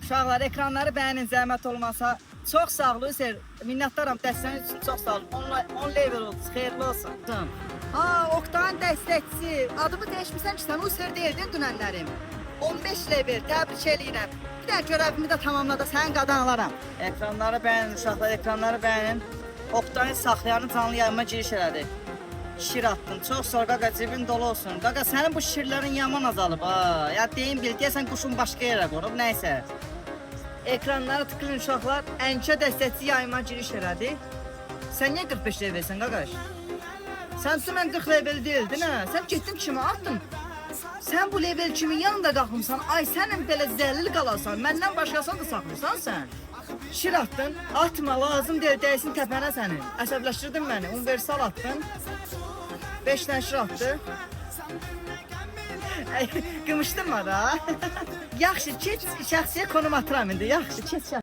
Uşaqlar, ekranları bəyənin, zəhmət olmasa. Çox sağ ol, Hüseyin. Minnətdaram dəstəniz üçün, çox sağ ol. 10 level oldu, xeyirli olsun. Ha, Oktayın dəstəkçisi. Adımı dəyişmirsən ki, sən Hüseyin deyirdin dünənlərim. 15 level, təbrik eləyirəm. Bir də görevimi də tamamladı, sənin qadanlaram. Ekranları bəyənin, uşaqlar, ekranları bəyənin. Oktayın saxlayanın canlı yayıma giriş elədi. Şir attın, çox sağ ol, qaqa, cibin dolu olsun. Qaqa, sənin bu şirlərin yaman azalıb, ha. Ya deyim bil, deyəsən quşun başqa yerə qorub, nəysə. Ekranları tıklayın uşaqlar, Ənkə dəstəkçi yayıma giriş elədi. Sən niyə 45 levelsən, qaqaş? Sən mən 40 level deyildin, hə? Sən getdin kimi attın. Sən bu level kimin yanında qalxımsan? Ay, sənin belə zəlil qalarsan, məndən başqasını da saxlayırsan sən. Şir attın, atma, lazım deyil, dəysin təpənə sənin. Əsəbləşdirdin məni, universal attın. 5 dənə şir attı. Qımışdın mı da? Yaxşı, keç şəxsiyə konum atıram indi, yaxşı, keç şəxsiyə.